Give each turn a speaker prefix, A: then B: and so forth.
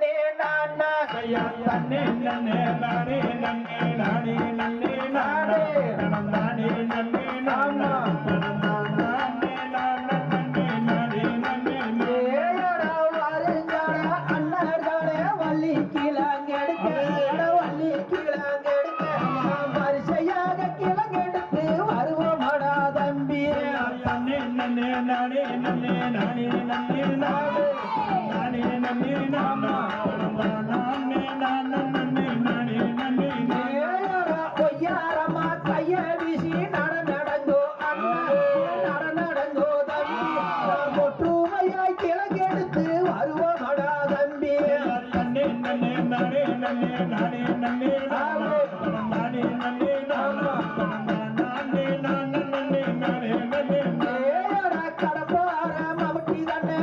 A: நன்னே நானா
B: ஐயா தன்னே நன்னே நானே நன்னே நானே நன்னே நானே நானே நன்னே நானா நானே நானே நன்னே நானே நன்னே
A: ஏடா வருங்கடா அண்ணர்களே வள்ளி கிழங்கெடுக்க வள்ளி கிழங்கெடுக்க வரிசையாக கிழங்கெடுத்து வருவோமடா தம்பி
B: தன்னே நன்னே நானே நன்னே நானே நன்னே நானே நானே நன்னே நானா நானே நானே நன்னே நானே நன்னே
A: ஏடா பொய்யாரமா கைய வீசி நடங்கோ அண்ணா நடங்கோ தம்பி ஒற்றுமையாய் கிழங்கெடுத்து வருவோமடா தம்பி
B: நன்னே நன்னே நானே நன்னே நானே நன்னே நானே நானே நன்னே நானா நானே நானே நன்னே நானே நன்னே
A: ஏடா கடப்பார மமட்டி தன்னை